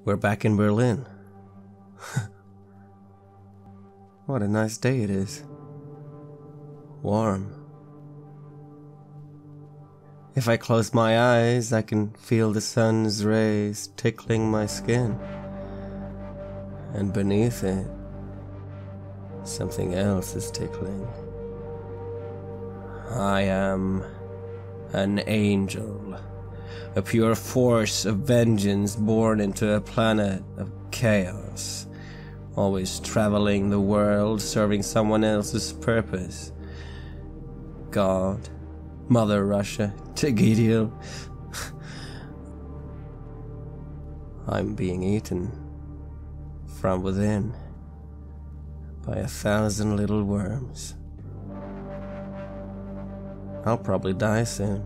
We're back in Berlin. What a nice day it is. Warm. If I close my eyes, I can feel the sun's rays tickling my skin. And beneath it, something else is tickling. I am an angel, a pure force of vengeance born into a planet of chaos, always traveling the world, serving someone else's purpose. God, Mother Russia, Tegidil. I'm being eaten from within by 1,000 little worms. I'll probably die soon.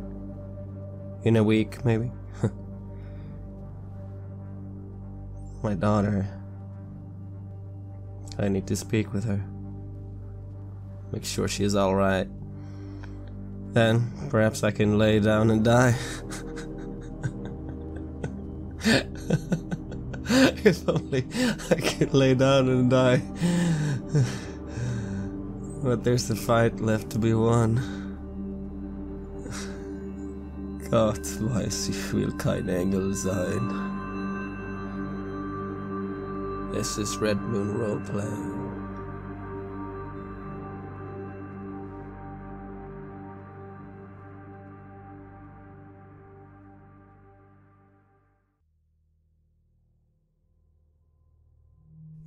In a week, maybe. My daughter. I need to speak with her. Make sure she's alright. Then, perhaps I can lay down and die. If only I could lay down and die. But there's a fight left to be won. Gott weiß, ich will kein Engel sein. This is Red Moon Roleplay.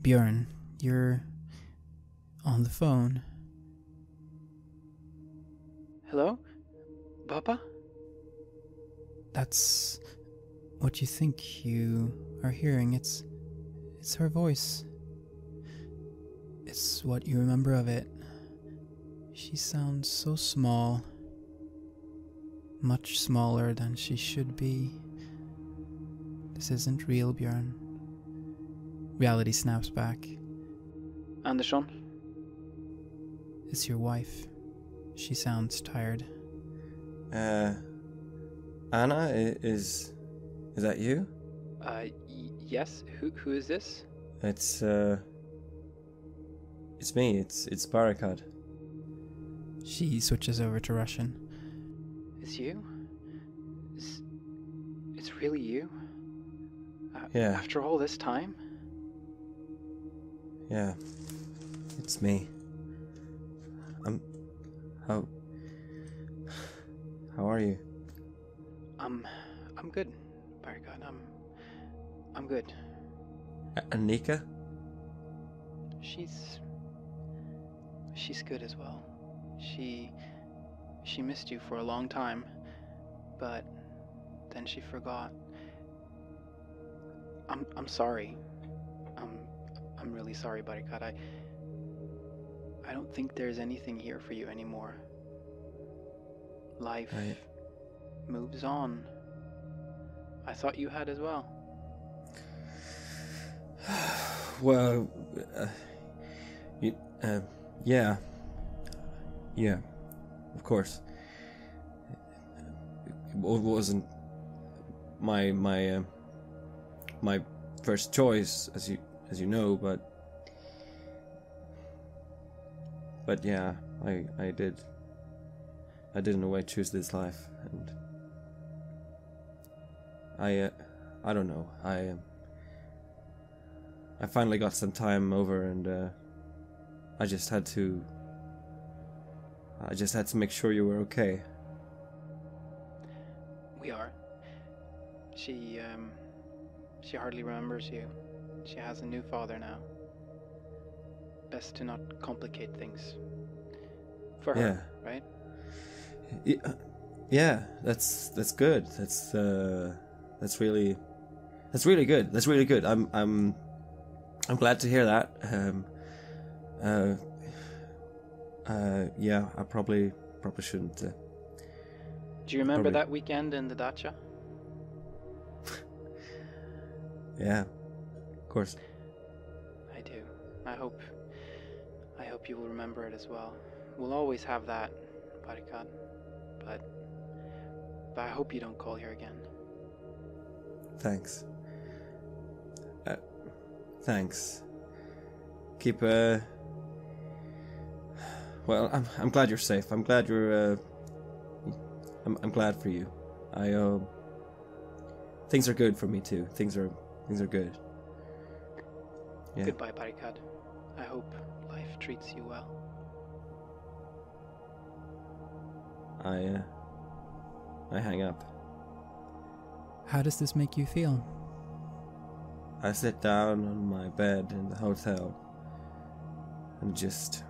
Björn, you're on the phone. Hello? Papa? That's what you think you are hearing. It's her voice. It's what you remember of it. She sounds so small. Much smaller than she should be. This isn't real, Björn. Reality snaps back. Andersson? It's your wife. She sounds tired. Anna, is that you? Yes. Who is this? It's me. It's Barakat. She switches over to Russian. It's you? It's really you? Yeah. After all this time? Yeah. It's me. How are you? I'm good, Barakat. I'm good. Anika? She's good as well. She missed you for a long time, but then she forgot. I'm sorry. I'm really sorry, Barakat. I don't think there's anything here for you anymore. Life moves on. I thought you had as well. Well, yeah, of course. It wasn't my first choice, as you know, but yeah, I did in a way choose this life, and I don't know. I finally got some time over, and I just had to make sure you were okay. We are. She hardly remembers you. She has a new father now. Best to not complicate things. For her, right? Yeah, that's good. That's really good. That's really good. I'm glad to hear that. Yeah, I probably shouldn't. Do you remember that weekend in the dacha? Yeah, of course. I do. I hope you will remember it as well. We'll always have that, Barakat. But I hope you don't call here again. Thanks. Thanks. Keep, well, I'm glad you're safe. I'm glad you're, I'm glad for you. Things are good for me too. Things are good. Yeah. Goodbye, Barricade. I hope life treats you well. I hang up. How does this make you feel? I sit down on my bed in the hotel and just...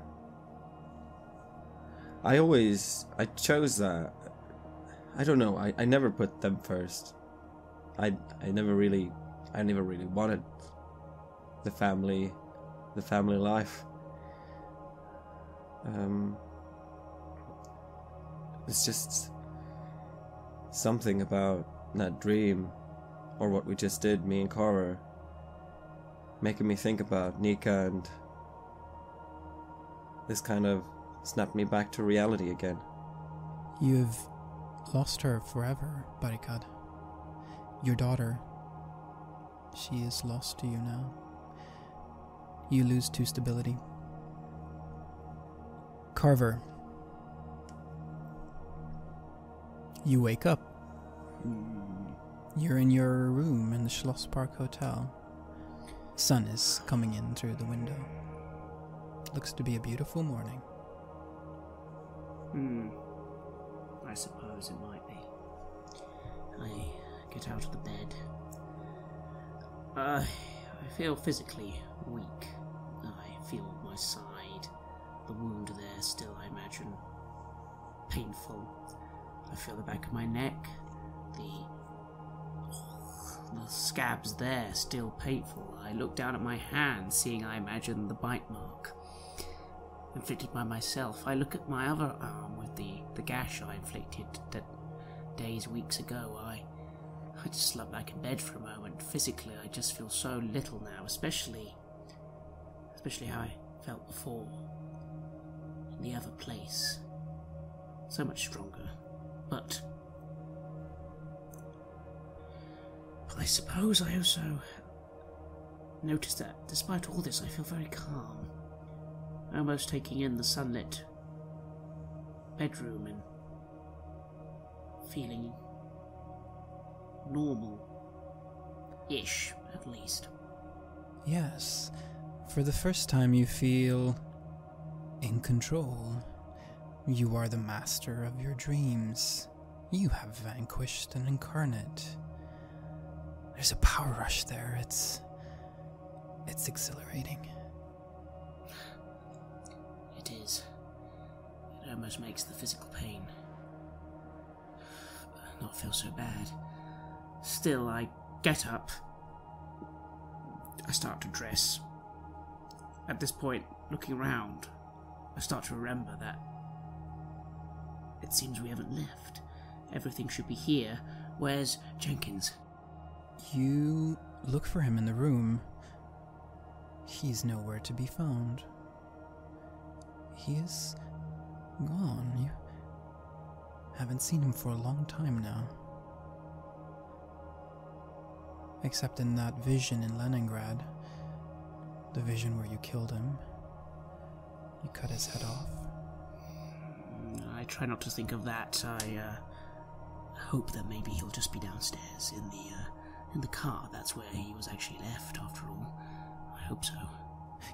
I chose that. I don't know, I never put them first. I never really wanted the family life. It's just something about that dream, or what we just did, me and Cora, making me think about Nika, and this kind of snapped me back to reality again. You've lost her forever, Barricade. Your daughter, she is lost to you now. You lose to stability. Carver, you wake up. You're in your room in the Schlosspark Hotel. Sun is coming in through the window. Looks to be a beautiful morning. I suppose it might be. I get out of the bed. I feel physically weak. I feel my side, the wound there still, I imagine, painful. I feel the back of my neck, the scabs there still painful. I look down at my hand, seeing, I imagine, the bite mark inflicted by myself. I look at my other arm with the gash I inflicted days, weeks ago. I just slump back in bed for a moment. Physically, I just feel so little now, especially how I felt before in the other place. So much stronger. But I suppose I also noticed that despite all this, I feel very calm. Almost taking in the sunlit bedroom and feeling normal-ish, at least. Yes, for the first time you feel in control. You are the master of your dreams. You have vanquished an incarnate. There's a power rush there. It's exhilarating. It is. It almost makes the physical pain not feel so bad. Still, I get up. I start to dress. At this point, looking around, I start to remember that it seems we haven't left. Everything should be here. Where's Jenkins? You look for him in the room. He's nowhere to be found. He is gone. You haven't seen him for a long time now. Except in that vision in Leningrad. The vision where you killed him. You cut his head off. I try not to think of that. I hope that maybe he'll just be downstairs in the car. That's where he was actually left, after all. I hope so.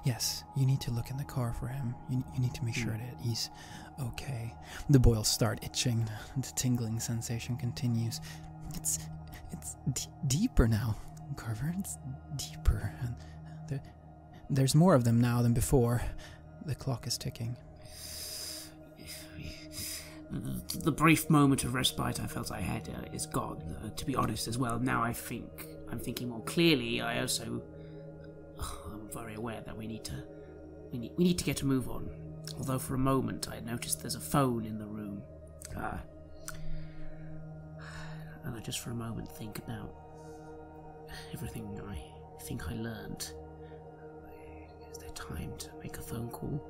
Yes, you need to look in the car for him. You need to make sure that he's okay. The boils start itching. The tingling sensation continues. It's deeper now, Carver. It's deeper. And there's more of them now than before. The clock is ticking. The brief moment of respite I felt I had is gone. To be honest, as well, now I'm thinking more clearly. I'm very aware that we need to get a move on. Although for a moment I noticed there's a phone in the room, and I just for a moment think about everything I think I learned. Is there time to make a phone call?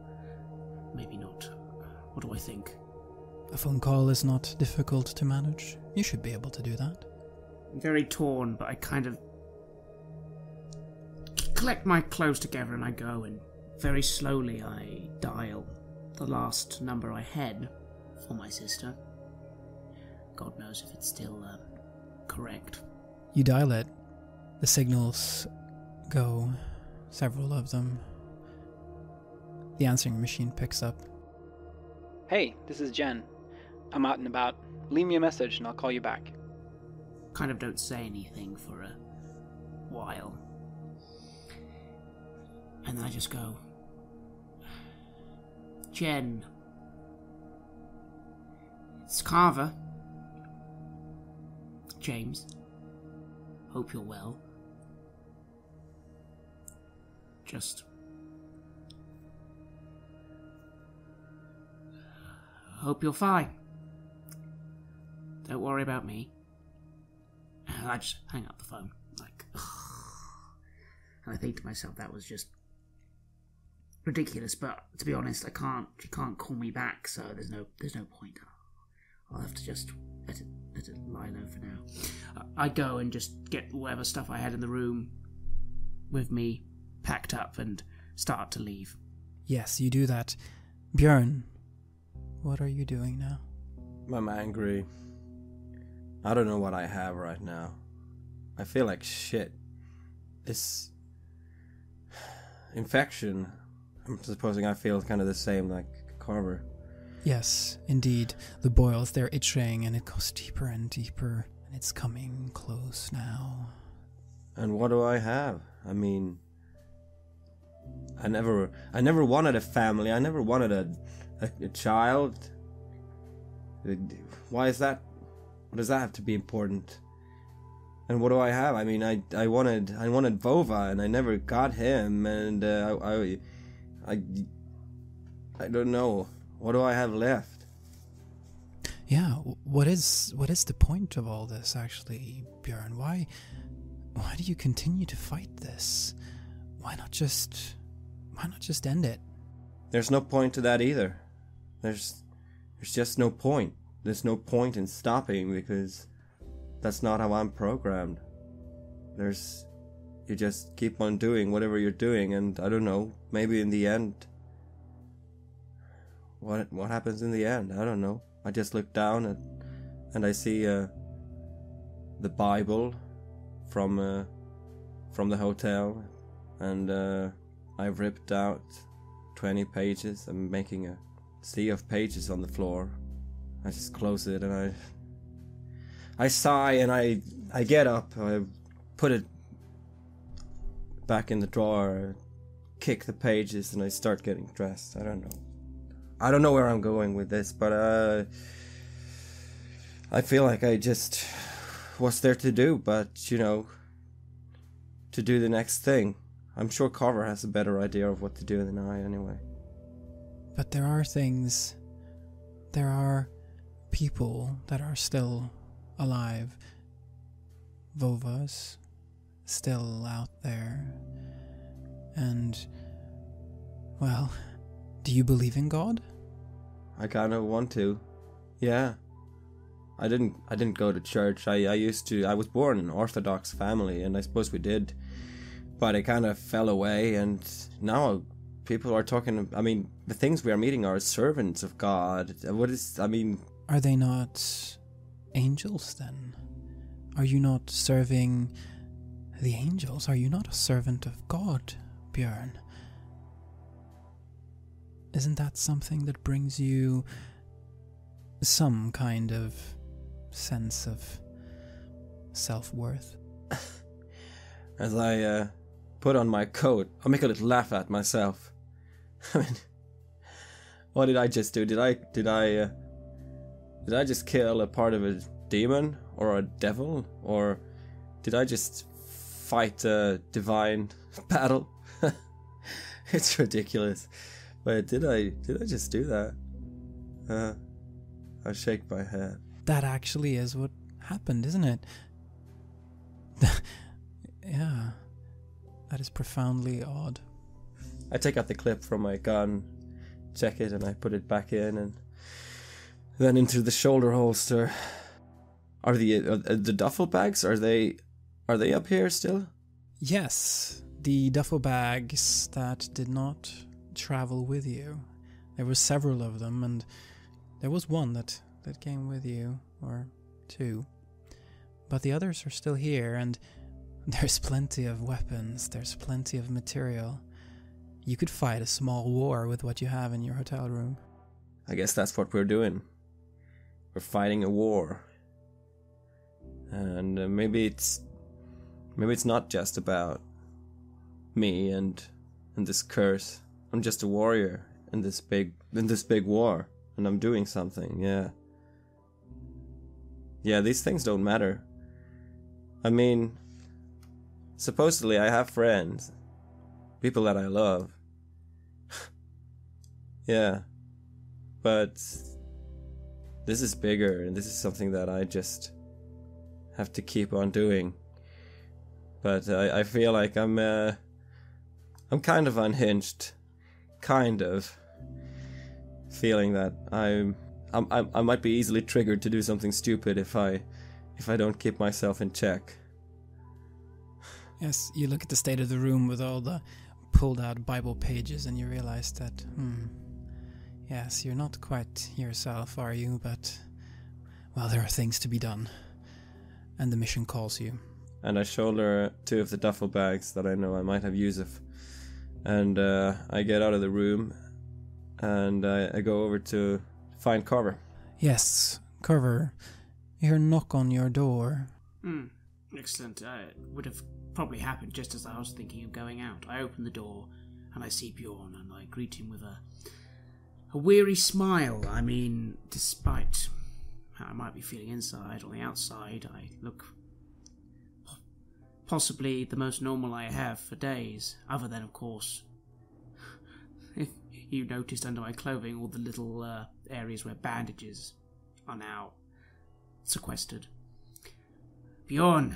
Maybe not. What do I think? A phone call is not difficult to manage. You should be able to do that. I'm very torn, but I kind of collect my clothes together and I go, and very slowly I dial the last number I had for my sister. God knows if it's still correct. You dial it. The signals go, several of them. The answering machine picks up. Hey, this is Jen. I'm out and about. Leave me a message and I'll call you back. Kind of don't say anything for a while. And then I just go, Jen, it's Carver. James, hope you're well. Just hope you're fine. Don't worry about me. And I just hang up the phone, like, and I think to myself, that was just ridiculous. But to be honest, she can't call me back, so there's no point. I'll have to just let it lie low for now. I go and just get whatever stuff I had in the room with me packed up and start to leave. Yes, you do that. Björn, what are you doing now? I'm angry. I don't know what I have right now. I feel like shit. This infection, I'm supposing I feel kind of the same like Carver. Yes, indeed. The boils, they're itching and it goes deeper and deeper. And it's coming close now. And what do I have? I mean, I never wanted a family. I never wanted a child. Why is that? What does that have to be important? And what do I have? I mean, I wanted Vova, and I never got him, and I don't know. What do I have left? Yeah, what is the point of all this, actually, Björn? Why do you continue to fight this? Why not just end it? There's no point to that either. There's just no point. There's no point in stopping because that's not how I'm programmed. You just keep on doing whatever you're doing, and I don't know, maybe in the end, what happens in the end? I don't know. I just look down and I see the Bible from the hotel, and I've ripped out 20 pages. I'm making a sea of pages on the floor. I just close it and I sigh and I get up. I put it back in the drawer, kick the pages, and I start getting dressed. I don't know where I'm going with this, but I feel like I just was there to do, but to do the next thing. I'm sure Carver has a better idea of what to do than I anyway. But there are people that are still alive. Vova's still out there. And, well, do you believe in God? I kind of want to. Yeah. I didn't go to church. I was born in an Orthodox family, and I suppose we did. But it kind of fell away, and now people are talking, I mean, the things we are meeting are servants of God. Are they not angels then? Are you not serving the angels? Are you not a servant of God, Björn? Isn't that something that brings you some kind of sense of self-worth? As I put on my coat, I make a little laugh at myself. I mean, what did I just do? Did I just kill a part of a demon or a devil, or did I just fight a divine battle? It's ridiculous. But did I just do that? I shake my head. That actually is what happened, isn't it? Yeah. That is profoundly odd. I take out the clip from my gun, check it, and I put it back in, and then into the shoulder holster. Are the duffel bags, are they up here still? Yes, the duffel bags that did not travel with you. There were several of them, and there was one that came with you, or two. But the others are still here, and there's plenty of weapons, there's plenty of material. You could fight a small war with what you have in your hotel room. I guess that's what we're doing. We're fighting a war. And maybe it's not just about me and this curse. I'm just a warrior in this big war, and I'm doing something. Yeah, these things don't matter. I mean, supposedly I have friends, people that I love. Yeah, but this is bigger, and this is something that I just have to keep on doing. But I feel like I'm kind of unhinged, kind of feeling that I might be easily triggered to do something stupid if I don't keep myself in check. Yes, you look at the state of the room with all the pulled out Bible pages, and you realize that, yes, you're not quite yourself, are you? But, well, there are things to be done. And the mission calls you. And I shoulder 2 of the duffel bags that I know I might have use of. And I get out of the room, and I go over to find Carver. Yes, Carver. You hear a knock on your door. Excellent. It would have probably happened just as I was thinking of going out. I open the door, and I see Bjorn, and I greet him with a weary smile. I mean, despite how I might be feeling inside, on the outside, I look possibly the most normal I have for days, other than, of course, if you noticed under my clothing all the little areas where bandages are now sequestered. Bjorn,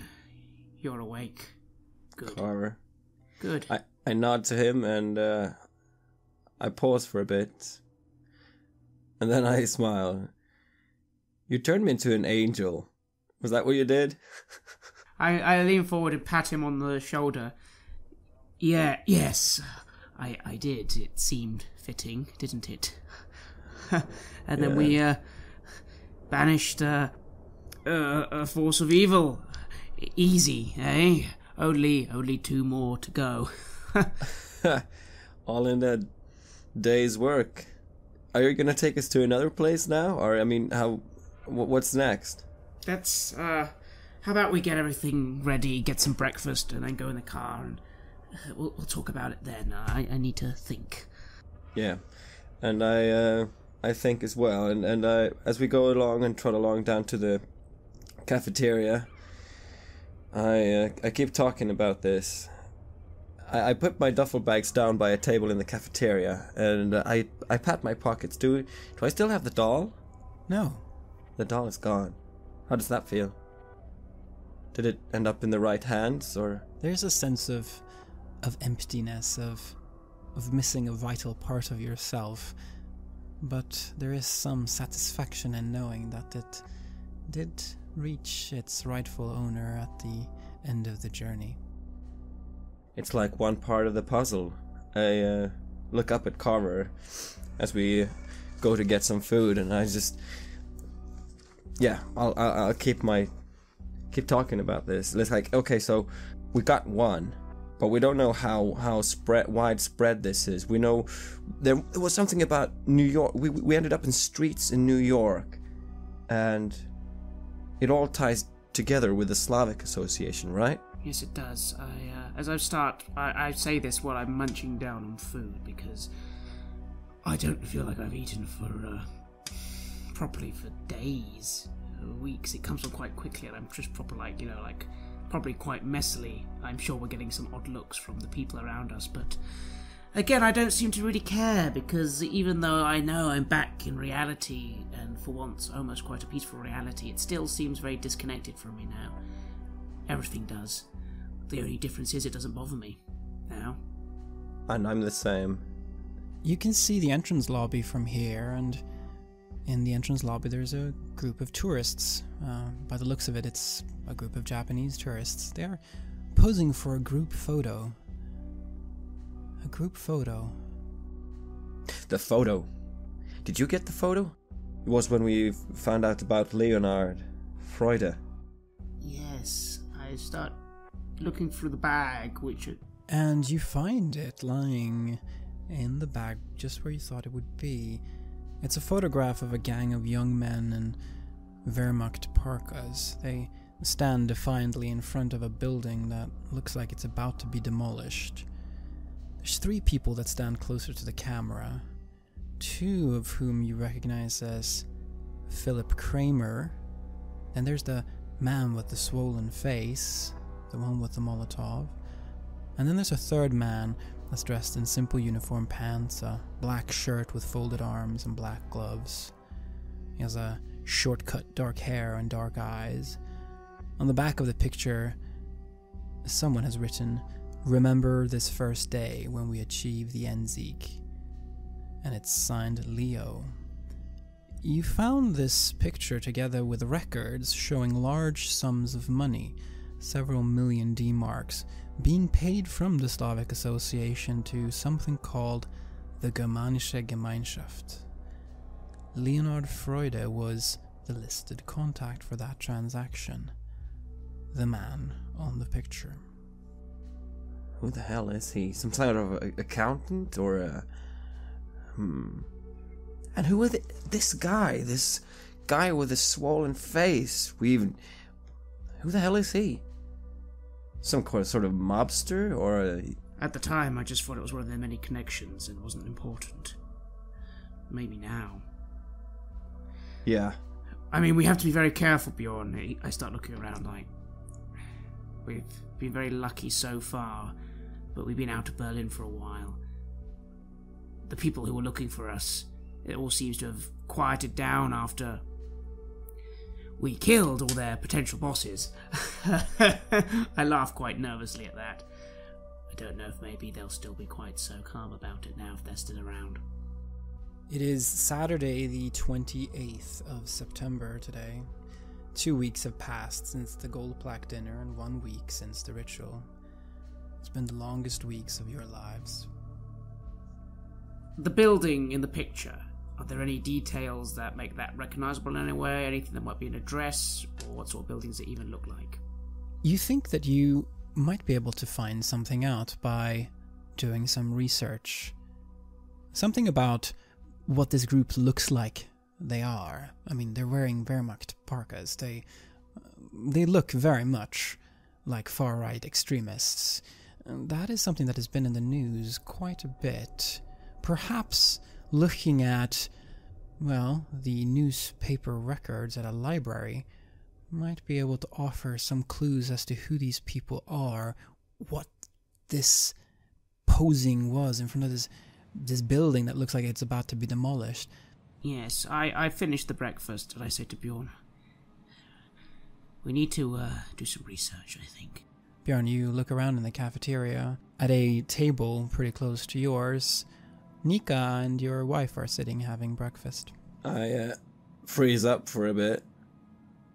you're awake. Good. Carver. Good. I nod to him, and I pause for a bit, and then I smile. You turned me into an angel. Was that what you did? I lean forward and pat him on the shoulder. Yes, I did. It seemed fitting, didn't it? And then we banished a force of evil. Easy, eh? Only 2 more to go. All in a day's work. Are you gonna take us to another place now? Or, I mean, what's next? That's, how about we get everything ready, get some breakfast, and then go in the car, and we'll talk about it then. I need to think. Yeah, and I think as well, and as we go along and trot along down to the cafeteria, I keep talking about this. I put my duffel bags down by a table in the cafeteria, and I pat my pockets. Do I still have the doll? No. The doll is gone. How does that feel? Did it end up in the right hands, or? There's a sense of emptiness, of missing a vital part of yourself, but there is some satisfaction in knowing that it did reach its rightful owner at the end of the journey. It's like one part of the puzzle. I look up at Carver as we go to get some food, and I just, I'll keep talking about this. It's like, okay, so we got one, but we don't know how widespread this is. We know there was something about New York. We ended up in streets in New York, and it all ties together with the Slavic Association, right? Yes, it does. I say this while I'm munching down on food, because I don't feel like I've eaten properly for days, weeks. It comes on quite quickly, and I'm just probably quite messily. I'm sure we're getting some odd looks from the people around us, but again, I don't seem to really care, because even though I know I'm back in reality, and for once almost quite a peaceful reality, it still seems very disconnected from me now. Everything does. The only difference is it doesn't bother me now. And I'm the same. You can see the entrance lobby from here, and in the entrance lobby there's a group of tourists. By the looks of it, it's a group of Japanese tourists. They are posing for a group photo. A group photo. The photo. Did you get the photo? It was when we found out about Leonard Freude. Yes, I start looking through the bag, which... And you find it lying in the bag just where you thought it would be. It's a photograph of a gang of young men in Wehrmacht parkas. They stand defiantly in front of a building that looks like it's about to be demolished. There's 3 people that stand closer to the camera, 2 of whom you recognize as Philip Kramer, and there's the man with the swollen face, the one with the Molotov, and then there's a 3rd man that's dressed in simple uniform pants, a black shirt with folded arms and black gloves. He has a short-cut dark hair and dark eyes. On the back of the picture, someone has written, "Remember this first day when we achieved the Endsieg." And it's signed Leo. You found this picture together with records showing large sums of money, several million D-marks, being paid from the Slavic Association to something called the Germanische Gemeinschaft. Leonard Freude was the listed contact for that transaction. The man on the picture. Who the hell is he? Some kind of accountant or a... And who is this guy? This guy with a swollen face. Who the hell is he? Some sort of mobster or a... At the time, I just thought it was one of their many connections and wasn't important. Maybe now. Yeah. I mean, we have to be very careful, Bjorn. I start looking around like... We've been very lucky so far, but we've been out of Berlin for a while. The people who were looking for us, it all seems to have quieted down after we killed all their potential bosses. I laugh quite nervously at that. I don't know if maybe they'll still be quite so calm about it now if they're still around. It is Saturday the 28th of September today. 2 weeks have passed since the gold plaque dinner and 1 week since the ritual. It's been the longest weeks of your lives. The building in the picture, are there any details that make that recognizable in any way? Anything that might be an address? Or what sort of buildings it even look like? You think that you might be able to find something out by doing some research. Something about what this group looks like they are. I mean, they're wearing Wehrmacht parkas. They look very much like far-right extremists. And that is something that has been in the news quite a bit. Perhaps looking at, well, the newspaper records at a library might be able to offer some clues as to who these people are, what this posing was in front of this building that looks like it's about to be demolished. Yes, I finished the breakfast and I say to Bjorn, we need to do some research, I think. Bjorn, you look around in the cafeteria. At a table pretty close to yours, Nika and your wife are sitting having breakfast. I freeze up for a bit.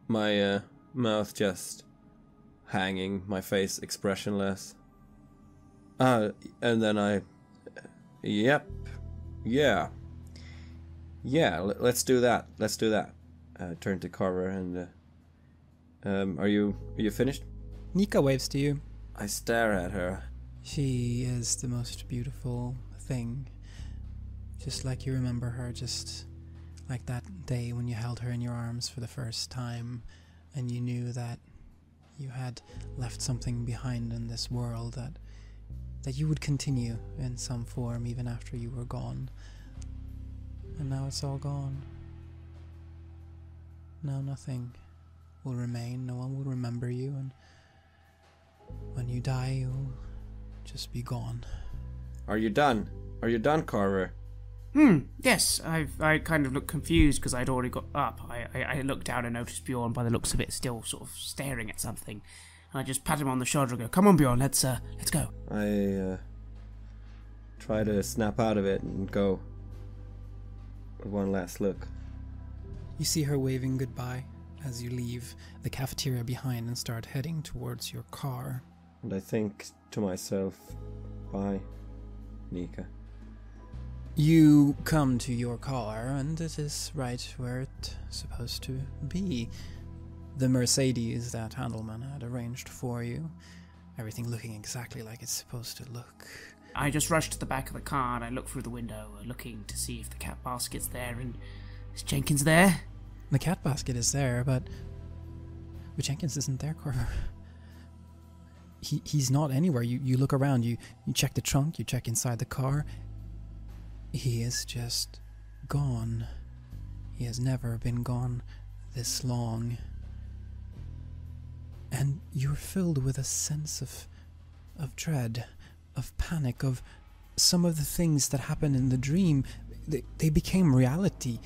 My mouth just hanging, my face expressionless. And then yeah, let's do that. Turn to Carver and are you finished? Nika waves to you. I stare at her. She is the most beautiful thing. Just like you remember her, just like that day when you held her in your arms for the first time and you knew that you had left something behind in this world that you would continue in some form even after you were gone. And now it's all gone. Now nothing will remain, no one will remember you, and when you die, you'll just be gone. Are you done? Are you done, Carver? Yes, I kind of looked confused because I'd already got up. I looked down and noticed Bjorn, by the looks of it, still sort of staring at something. And I just pat him on the shoulder and go, "Come on, Bjorn, let's go." I try to snap out of it and go with one last look. You see her waving goodbye as you leave the cafeteria behind and start heading towards your car. And I think to myself, bye. Nika. You come to your car, and it is right where it's supposed to be. The Mercedes that Handelman had arranged for you. Everything looking exactly like it's supposed to look. I just rush to the back of the car and I look through the window, looking to see if the cat basket's there, and is Jenkins there? The cat basket is there, but Jenkins isn't there, Corver. He's not anywhere. You look around, you check the trunk, you check inside the car. He is just gone. He has never been gone this long. And you're filled with a sense of dread, of panic, of some of the things that happened in the dream. They became reality,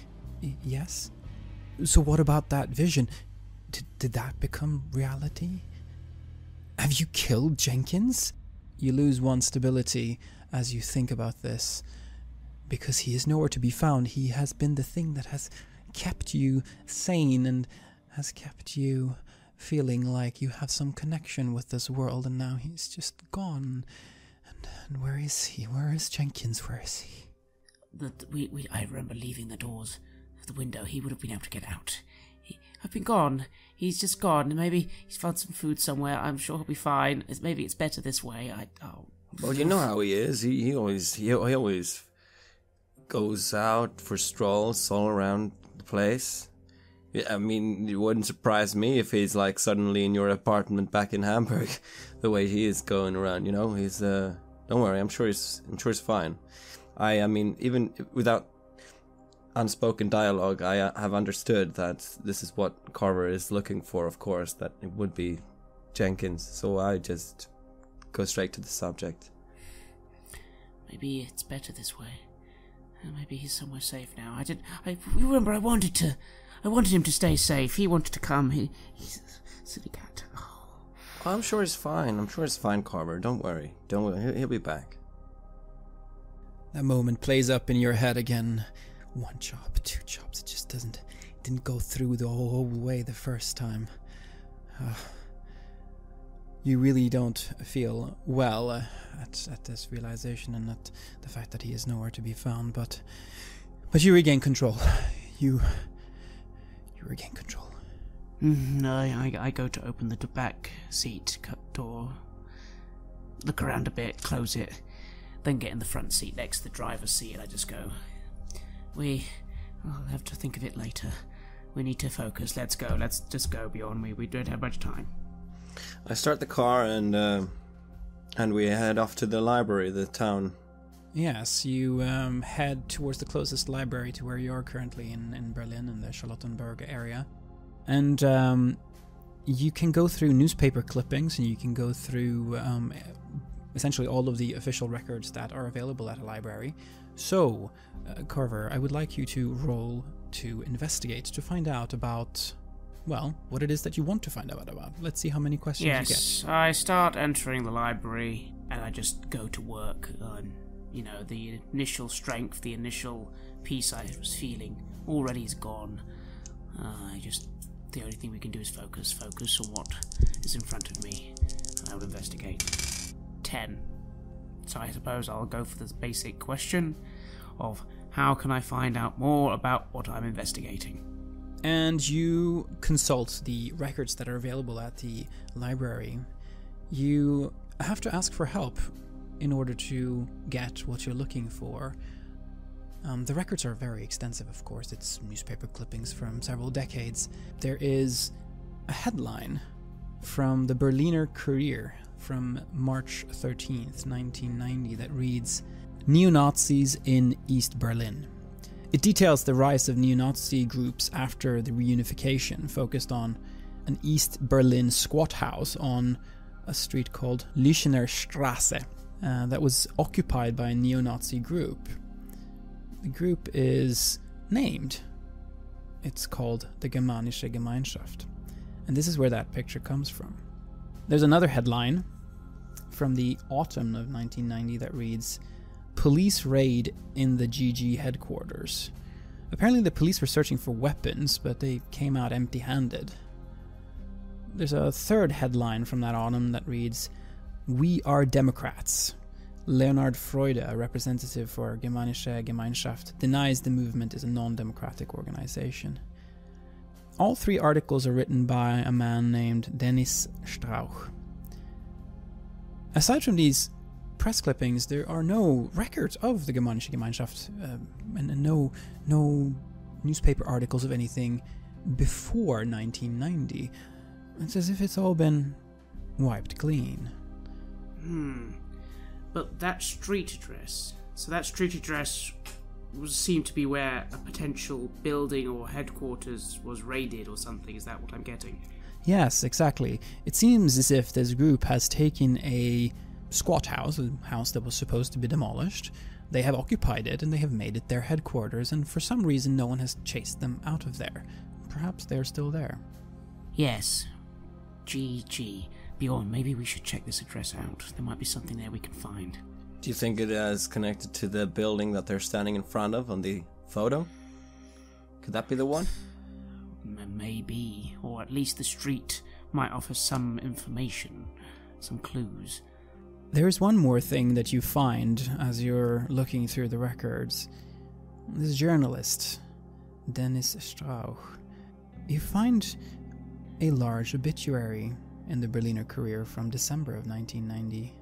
yes? So what about that vision? Did that become reality? Have you killed Jenkins? You lose one stability as you think about this, because he is nowhere to be found. He has been the thing that has kept you sane and has kept you feeling like you have some connection with this world, and now he's just gone. And where is he? Where is Jenkins? Where is he? I remember leaving the doors of the window. He would have been able to get out. I've been gone. He's just gone. Maybe he's found some food somewhere. I'm sure he'll be fine. Maybe it's better this way. Well, you know how he is. He always goes out for strolls all around the place. Yeah, I mean, it wouldn't surprise me if he's like suddenly in your apartment back in Hamburg, the way he is going around. You know, he's don't worry. I'm sure he's fine. I mean, even without unspoken dialogue, I have understood that this is what Carver is looking for. Of course, that it would be Jenkins. So I just go straight to the subject. Maybe it's better this way. Maybe he's somewhere safe now. Remember, I wanted him to stay safe. He wanted to come. He's a silly cat. Oh. I'm sure he's fine. Carver. Don't worry. He'll be back. That moment plays up in your head again. 1 chop, 2 chops. It just didn't go through the whole way the first time. You really don't feel well at this realization and at the fact that he is nowhere to be found, but you regain control. You regain control. I go to open the back seat door, look around a bit, close it, then get in the front seat next to the driver's seat, and I just go, I'll have to think of it later. We need to focus. Let's go. Let's just go, Bjorn. We don't have much time. I start the car and we head off to the library, the town. Yes, you head towards the closest library to where you are currently in Berlin, in the Charlottenburg area. And you can go through newspaper clippings, and you can go through essentially all of the official records that are available at a library. So, Carver, I would like you to roll to investigate, to find out about, well, what it is that you want to find out about. Let's see how many questions you get. Yes, I start entering the library, and I just go to work. The initial strength, the initial peace I was feeling already is gone. The only thing we can do is focus on what is in front of me, and I will investigate. 10. So I suppose I'll go for this basic question of how can I find out more about what I'm investigating? And you consult the records that are available at the library. You have to ask for help in order to get what you're looking for. The records are very extensive, of course. It's newspaper clippings from several decades. There is a headline from the Berliner Kurier from March 13th, 1990 that reads, "Neo-Nazis in East Berlin." It details the rise of neo-Nazi groups after the reunification, focused on an East Berlin squat house on a street called Lüchener Straße that was occupied by a neo-Nazi group. The group is named. It's called the Germanische Gemeinschaft. And this is where that picture comes from. There's another headline from the autumn of 1990 that reads, "Police raid in the GG headquarters." Apparently the police were searching for weapons, but they came out empty-handed. There's a third headline from that autumn that reads, "We are Democrats. Leonard Freude, a representative for Germanische Gemeinschaft, denies the movement is a non-democratic organization. All 3 articles are written by a man named Dennis Strauch. Aside from these press clippings, there are no records of the Germanische Gemeinschaft, and no newspaper articles of anything before 1990. It's as if it's all been wiped clean. But that street address... So that street address seemed to be where a potential building or headquarters was raided or something. Is that what I'm getting? Yes, exactly. It seems as if this group has taken a squat house, a house that was supposed to be demolished. They have occupied it and they have made it their headquarters, and for some reason no one has chased them out of there. Perhaps they're still there. Yes. GG. Bjorn, maybe we should check this address out. There might be something there we can find. Do you think it is connected to the building that they're standing in front of on the photo? Could that be the one? Maybe. Or at least the street might offer some information, some clues. There is one more thing that you find as you're looking through the records. This journalist, Dennis Strauch, you find a large obituary in the Berliner Courier from December of 1990.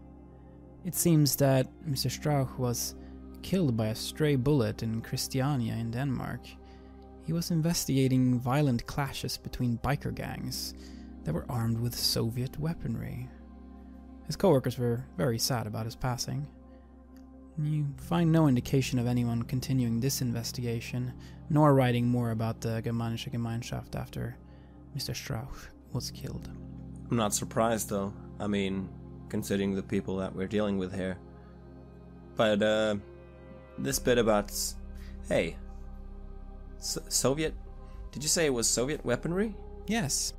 It seems that Mr. Strauch was killed by a stray bullet in Christiania in Denmark. He was investigating violent clashes between biker gangs that were armed with Soviet weaponry. His co-workers were very sad about his passing. You find no indication of anyone continuing this investigation, nor writing more about the Germanische Gemeinschaft after Mr. Strauch was killed. I'm not surprised, though. I mean, considering the people that we're dealing with here. But, this bit about... Hey, Soviet... Did you say it was Soviet weaponry? Yes.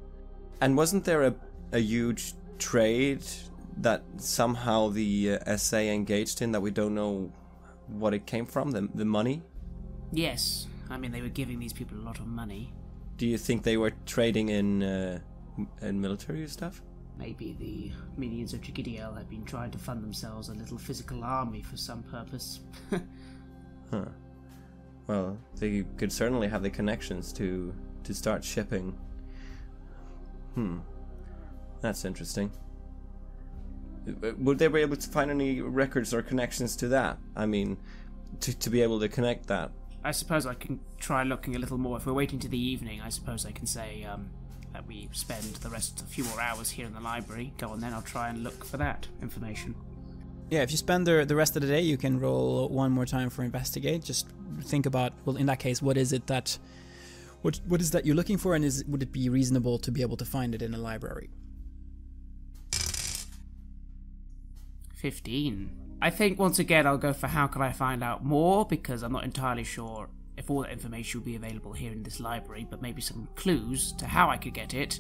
And wasn't there a huge trade that somehow the SA engaged in that we don't know what it came from, the money? Yes. I mean, they were giving these people a lot of money. Do you think they were trading in military stuff? Maybe the minions of Chigidiel had been trying to fund themselves a little physical army for some purpose. Huh. Well, they could certainly have the connections to start shipping. That's interesting. Would they be able to find any records or connections to that? I mean, to be able to connect that? I suppose I can try looking a little more. If we're waiting to the evening, I suppose I can say that we spend a few more hours here in the library. Go on then, I'll try and look for that information. Yeah, if you spend the rest of the day, you can roll one more time for investigate. Just think about, well, in that case, what is it that... What is that you're looking for, and would it be reasonable to be able to find it in a library? 15. I think once again I'll go for how can I find out more, because I'm not entirely sure if all that information will be available here in this library, but maybe some clues to how I could get it.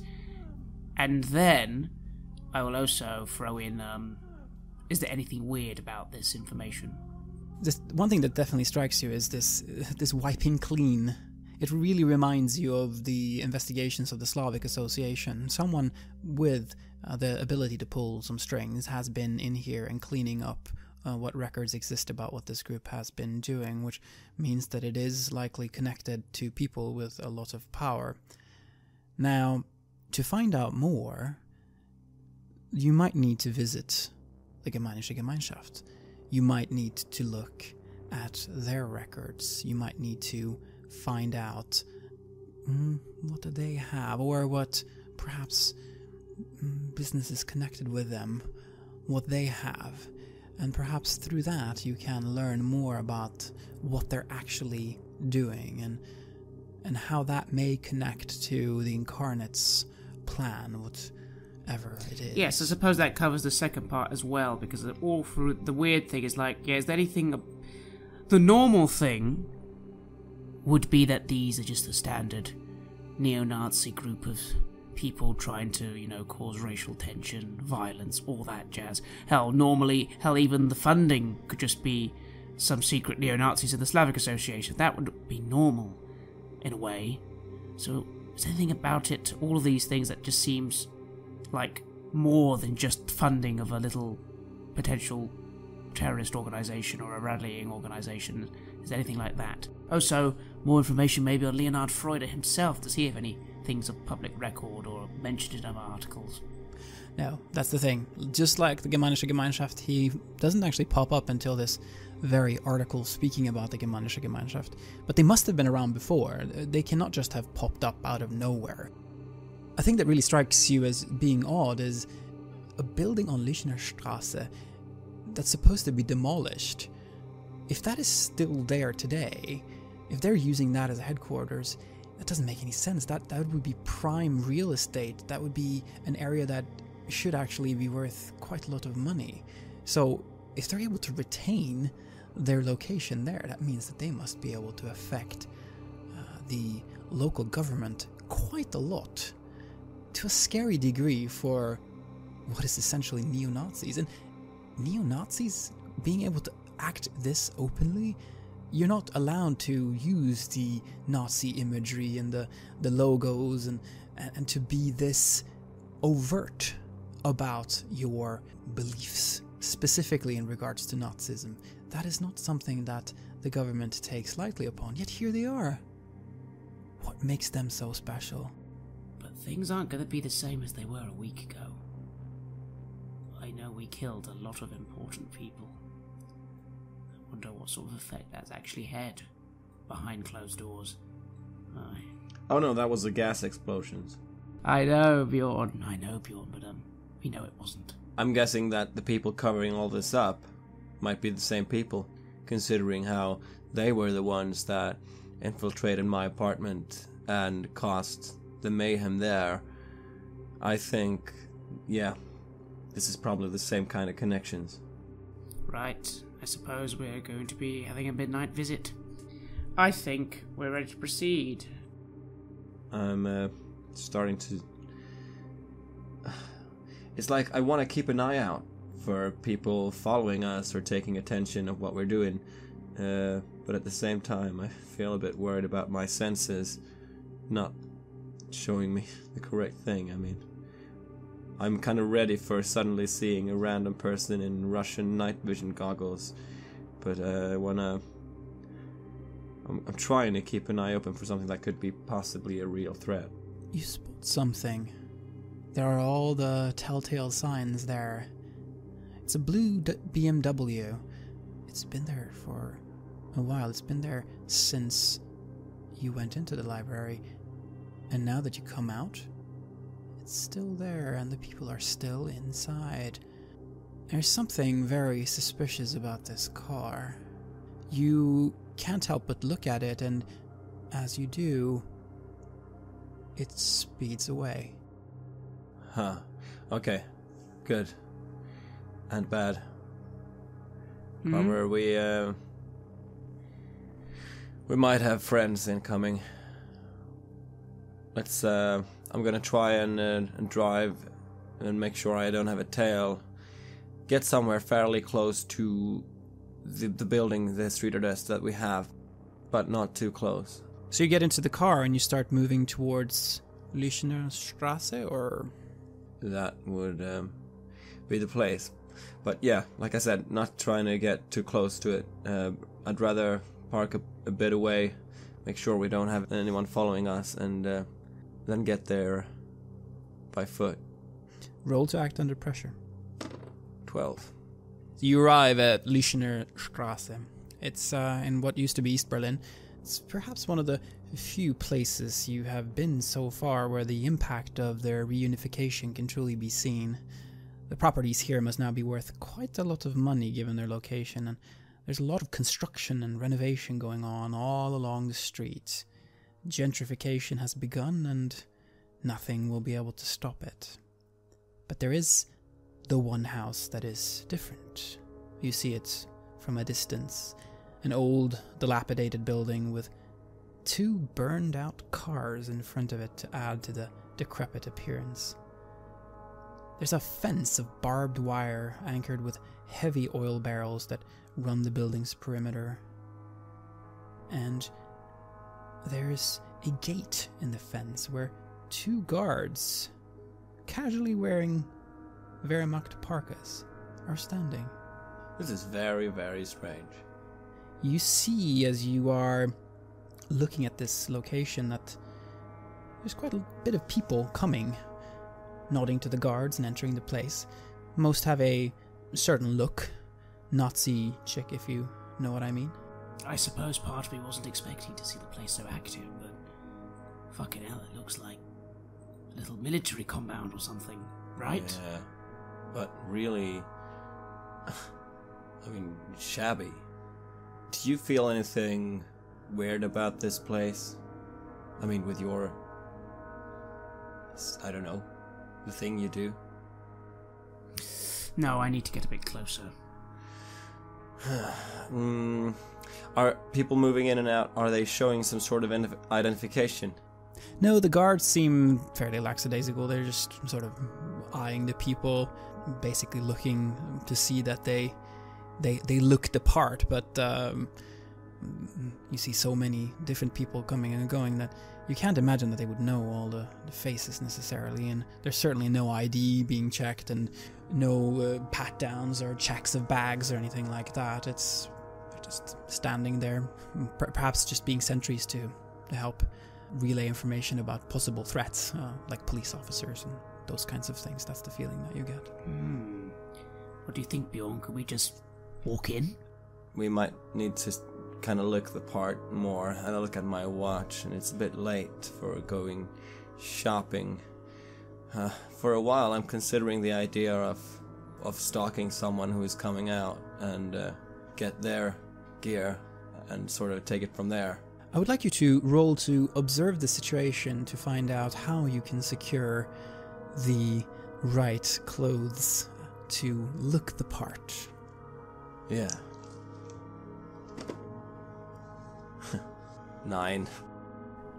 And then I will also throw in, is there anything weird about this information? One thing that definitely strikes you is this wiping clean. It really reminds you of the investigations of the Slavic Association. Someone with the ability to pull some strings has been in here and cleaning up what records exist about what this group has been doing, which means that it is likely connected to people with a lot of power. Now, to find out more, you might need to visit the Germanische Gemeinschaft. You might need to look at their records. You might need to find out what do they have, or what perhaps businesses connected with them, what they have, and perhaps through that you can learn more about what they're actually doing and how that may connect to the Incarnate's plan, whatever it is. Yes, I suppose that covers the second part as well, because all through the weird thing is like, yeah, is there anything... The normal thing would be that these are just a standard neo-Nazi group of people trying to, cause racial tension, violence, all that jazz. Hell, even the funding could just be some secret neo-Nazis of the Slavic Association. That would be normal, in a way. So, is there anything about it, all of these things that just seems like more than just funding of a little potential terrorist organisation or a rallying organisation. Is anything like that? Also, more information maybe on Leonhard Freude himself. Does he have any things of public record or mentioned in other articles? No, that's the thing. Just like the Germanische Gemeinschaft, he doesn't actually pop up until this very article speaking about the Germanische Gemeinschaft. But they must have been around before. They cannot just have popped up out of nowhere. A thing that really strikes you as being odd is a building on Lichner Straße that's supposed to be demolished. If that is still there today, if they're using that as a headquarters, that doesn't make any sense. That would be prime real estate. That would be an area that should actually be worth quite a lot of money. So if they're able to retain their location there, that means that they must be able to affect the local government quite a lot, to a scary degree for what is essentially neo-Nazis. And neo-Nazis being able to act this openly, you're not allowed to use the Nazi imagery and the logos and to be this overt about your beliefs, specifically in regards to Nazism. That is not something that the government takes lightly upon, yet here they are. What makes them so special? But things aren't going to be the same as they were a week ago. I know we killed a lot of important people. I wonder what sort of effect that's actually had behind closed doors. Oh no, that was the gas explosions. I know, Bjorn, but we know it wasn't. I'm guessing that the people covering all this up might be the same people, considering how they were the ones that infiltrated my apartment and caused the mayhem there. I think, yeah, this is probably the same kind of connections. Right, I suppose we're going to be having a midnight visit. I think we're ready to proceed. I'm starting to... It's like I want to keep an eye out for people following us or taking attention of what we're doing. But at the same time, I feel a bit worried about my senses not showing me the correct thing. I mean, I'm kind of ready for suddenly seeing a random person in Russian night vision goggles. But I'm trying to keep an eye open for something that could be possibly a real threat. You spot something. There are all the telltale signs there. It's a blue BMW. It's been there for a while. It's been there since you went into the library. And now that you come out, it's still there and the people are still inside. There's something very suspicious about this car. You can't help but look at it, and as you do, it speeds away. Huh. Okay. Good. And bad. However, we might have friends incoming. Let's, I'm gonna try and drive and make sure I don't have a tail. Get somewhere fairly close to the building, the street address that we have, but not too close. So you get into the car and you start moving towards Lichner Straße, or... That would be the place. But yeah, like I said, not trying to get too close to it. I'd rather park a bit away, make sure we don't have anyone following us, and then get there by foot. Roll to act under pressure. 12. You arrive at Lichner Straße. It's in what used to be East Berlin. It's perhaps one of the few places you have been so far where the impact of their reunification can truly be seen. The properties here must now be worth quite a lot of money given their location, and there's a lot of construction and renovation going on all along the street. Gentrification has begun, and nothing will be able to stop it. But there is the one house that is different. You see it from a distance. An old, dilapidated building with 2 burned-out cars in front of it to add to the decrepit appearance. There's a fence of barbed wire anchored with heavy oil barrels that run the building's perimeter. And there's a gate in the fence where 2 guards, casually wearing Wehrmacht parkas, are standing. This is very, very strange. You see, as you are looking at this location, that there's quite a bit of people coming, nodding to the guards and entering the place. Most have a certain look, Nazi chick, if you know what I mean. I suppose part of me wasn't expecting to see the place so active, but fucking hell, it looks like a little military compound or something, right? Yeah, but really, I mean, shabby. Do you feel anything weird about this place? I mean, with your, I don't know, the thing you do? No, I need to get a bit closer. Are people moving in and out? Are they showing some sort of identification? No, the guards seem fairly lackadaisical. They're just sort of eyeing the people, basically looking to see that they look the part. But you see so many different people coming and going that you can't imagine that they would know all the faces necessarily. And there's certainly no ID being checked and no pat-downs or checks of bags or anything like that. They're just standing there, perhaps just being sentries to help relay information about possible threats, like police officers and those kinds of things. That's the feeling that you get. What do you think, Bjorn? Could we just walk in? We might need to kind of look the part more. And I look at my watch, and it's a bit late for going shopping. For a while, I'm considering the idea of stalking someone who is coming out and get their gear and sort of take it from there. I would like you to roll to observe the situation to find out how you can secure the right clothes to look the part. Yeah. 9.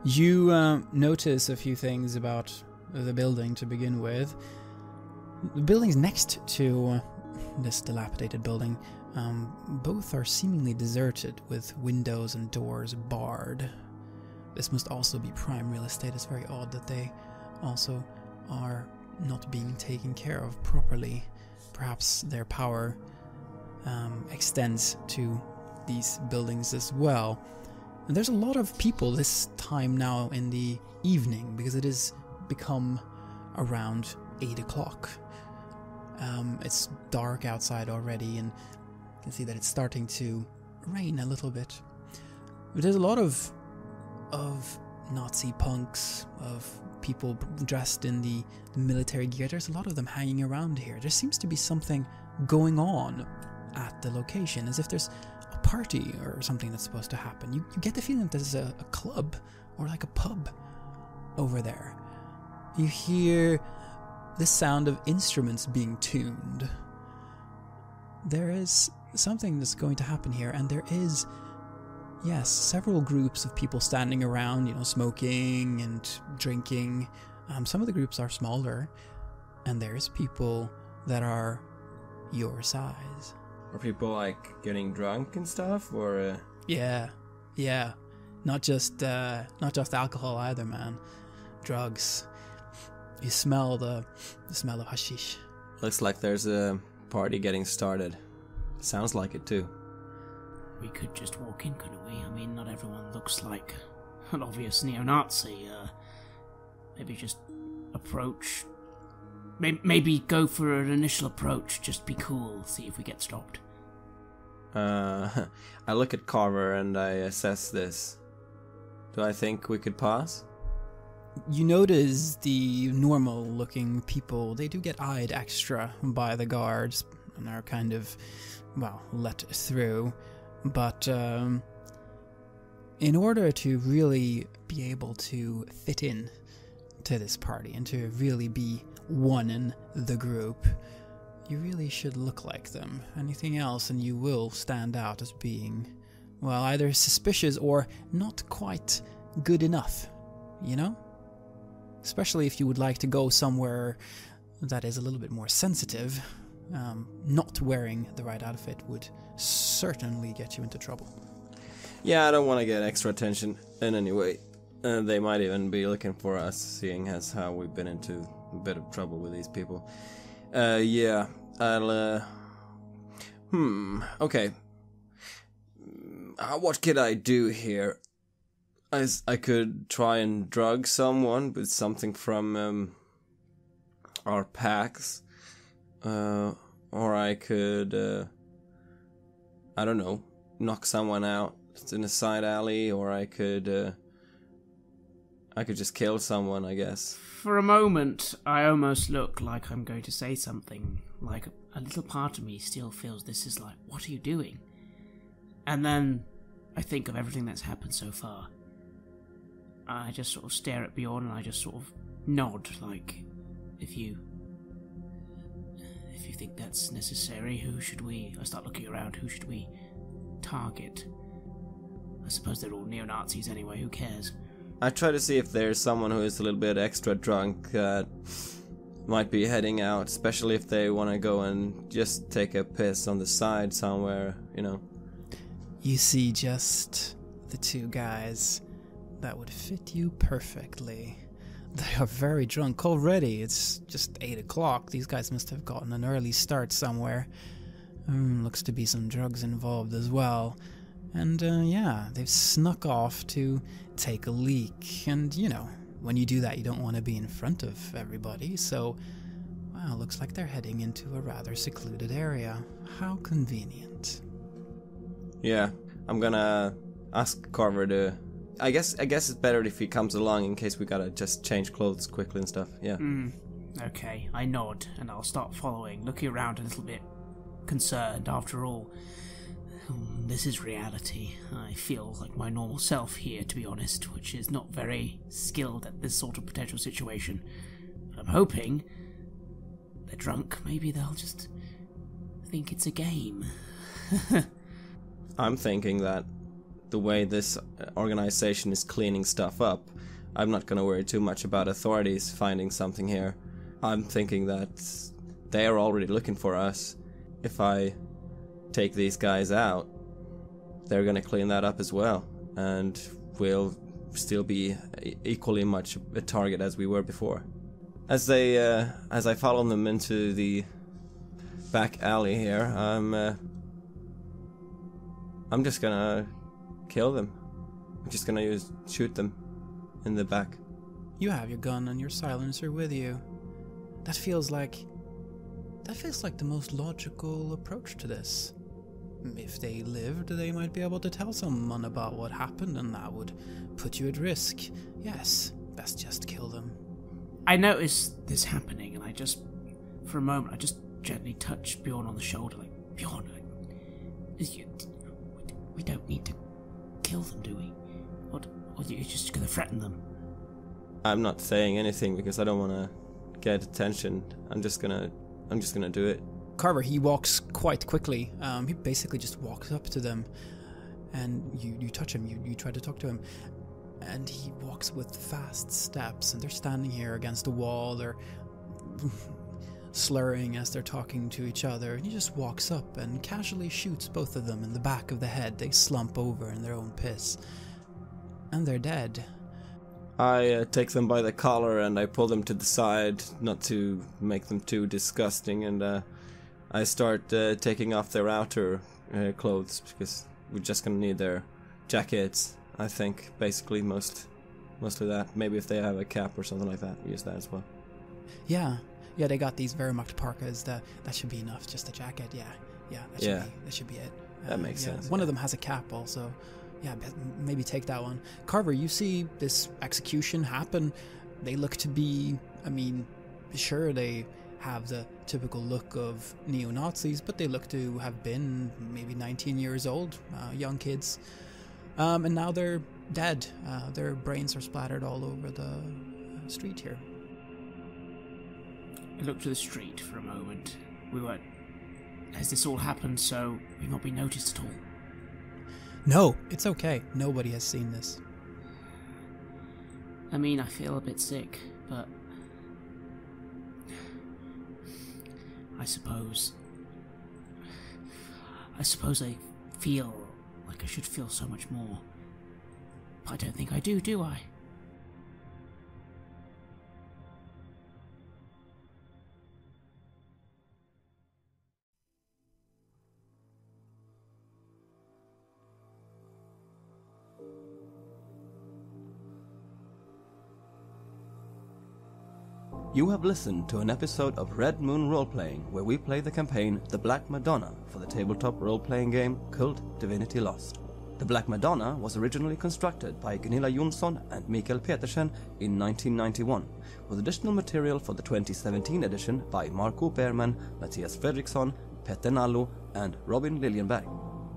You notice a few things about the building to begin with. The buildings next to this dilapidated building, both are seemingly deserted with windows and doors barred. This must also be prime real estate. It's very odd that they also are not being taken care of properly. Perhaps their power extends to these buildings as well. And there's a lot of people this time now in the evening, because it has become around 8 o'clock. It's dark outside already, and you can see that it's starting to rain a little bit. But there's a lot of Nazi punks, of people dressed in the military gear. There's a lot of them hanging around here. There seems to be something going on at the location, as if there's a party or something that's supposed to happen. You get the feeling that there's a club or like a pub over there. You hear the sound of instruments being tuned. There is something that's going to happen here, and there is, yes, several groups of people standing around, smoking and drinking. Some of the groups are smaller, and there's people that are your size. Are people like getting drunk and stuff, or? Yeah. Not just alcohol either, man. Drugs. You smell the smell of hashish. Looks like there's a party getting started. Sounds like it too. We could just walk in, couldn't we? I mean, not everyone looks like an obvious neo-Nazi. Maybe just approach. Maybe go for an initial approach. Just be cool. See if we get stopped. I look at Carver and I assess this. Do I think we could pass? You notice the normal-looking people, they do get eyed extra by the guards, and are kind of, let through. But in order to really be able to fit in to this party, and to really be one in the group, you really should look like them. Anything else, and you will stand out as being, either suspicious or not quite good enough, Especially if you would like to go somewhere that is a little bit more sensitive. Not wearing the right outfit would certainly get you into trouble. Yeah, I don't want to get extra attention in any way. They might even be looking for us, seeing as how we've been into a bit of trouble with these people. Okay. What could I do here? I could try and drug someone with something from our packs. Or I could, I don't know, knock someone out in a side alley, or I could just kill someone, I guess. For a moment, I almost look like I'm going to say something, like a little part of me still feels this is like, what are you doing? And then I think of everything that's happened so far. I just sort of stare at Bjorn and I just sort of nod, like, if you think that's necessary, I start looking around, who should we target? I suppose they're all neo-Nazis anyway, who cares? I try to see if there's someone who is a little bit extra drunk that might be heading out, especially if they want to go and just take a piss on the side somewhere, you know. You see just the two guys that would fit you perfectly. They are very drunk already. It's just 8 o'clock. These guys must have gotten an early start somewhere. Looks to be some drugs involved as well. And yeah, they've snuck off to take a leak. And you know, when you do that, you don't want to be in front of everybody. So, well, looks like they're heading into a rather secluded area. How convenient. Yeah, I'm gonna ask Carver to... I guess it's better if he comes along in case we gotta just change clothes quickly and stuff, yeah. Okay, I nod, and I'll start following, looking around a little bit concerned. After all, this is reality. I feel like my normal self here, to be honest, which is not very skilled at this sort of potential situation. But I'm hoping they're drunk. Maybe they'll just think it's a game. I'm thinking that the way this organization is cleaning stuff up, I'm not gonna worry too much about authorities finding something here. I'm thinking that they are already looking for us. If I take these guys out, they're gonna clean that up as well, and we'll still be equally much a target as we were before. As I follow them into the back alley here, I'm just gonna kill them. I'm just gonna shoot them in the back. You have your gun and your silencer with you. That feels like the most logical approach to this. If they lived, they might be able to tell someone about what happened, and that would put you at risk. Yes, best just kill them. I notice this happening, and for a moment, I just gently touch Bjorn on the shoulder, like, Bjorn, we don't need to kill them, do we? Or you're just gonna threaten them? I'm not saying anything because I don't want to get attention. I'm just gonna do it. Carver, he walks quite quickly. He basically just walks up to them, and you touch him. You try to talk to him, and he walks with fast steps. And they're standing here against a wall. They're slurring as they're talking to each other. And he just walks up and casually shoots both of them in the back of the head. They slump over in their own piss, and they're dead. I take them by the collar and I pull them to the side, not to make them too disgusting, and I start taking off their outer clothes, because we're just gonna need their jackets, I think, basically, mostly that. Maybe if they have a cap or something like that, we use that as well. Yeah, they got these Wehrmacht parkas. That should be enough, just a jacket, that should be it. That makes sense. One of them has a cap also. Yeah, maybe take that one. Carver, you see this execution happen. They look to be, sure, they have the typical look of neo-Nazis, but they look to have been maybe 19 years old, young kids. And now they're dead. Their brains are splattered all over the street here. I looked to the street for a moment. Has this all happened so we've not been noticed at all? No, it's okay. Nobody has seen this. I feel a bit sick, but I suppose I feel like I should feel so much more. But I don't think I do I? You have listened to an episode of Red Moon Roleplaying, where we play the campaign The Black Madonna for the tabletop role-playing game KULT Divinity Lost. The Black Madonna was originally constructed by Gunilla Jonsson and Mikael Petersen in 1991, with additional material for the 2017 edition by Marco Berman, Mattias Fredriksson, Petter Nallo, and Robin Liljenberg.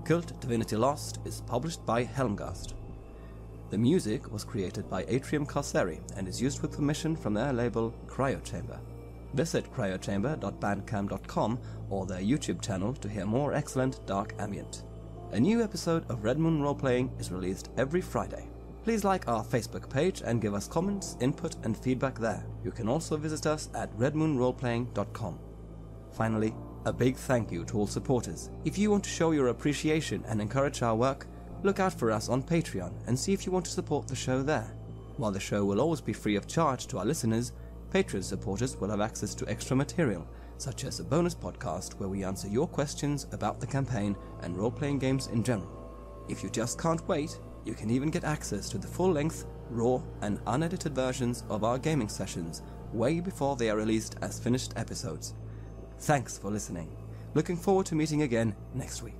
KULT Divinity Lost is published by Helmgast. The music was created by Atrium Carceri and is used with permission from their label Cryochamber. Visit cryochamber.bandcamp.com or their YouTube channel to hear more excellent dark ambient. A new episode of Red Moon Roleplaying is released every Friday. Please like our Facebook page and give us comments, input and feedback there. You can also visit us at redmoonroleplaying.com. Finally, a big thank you to all supporters. If you want to show your appreciation and encourage our work, look out for us on Patreon and see if you want to support the show there. While the show will always be free of charge to our listeners, Patreon supporters will have access to extra material, such as a bonus podcast where we answer your questions about the campaign and role-playing games in general. If you just can't wait, you can even get access to the full-length, raw and unedited versions of our gaming sessions way before they are released as finished episodes. Thanks for listening. Looking forward to meeting again next week.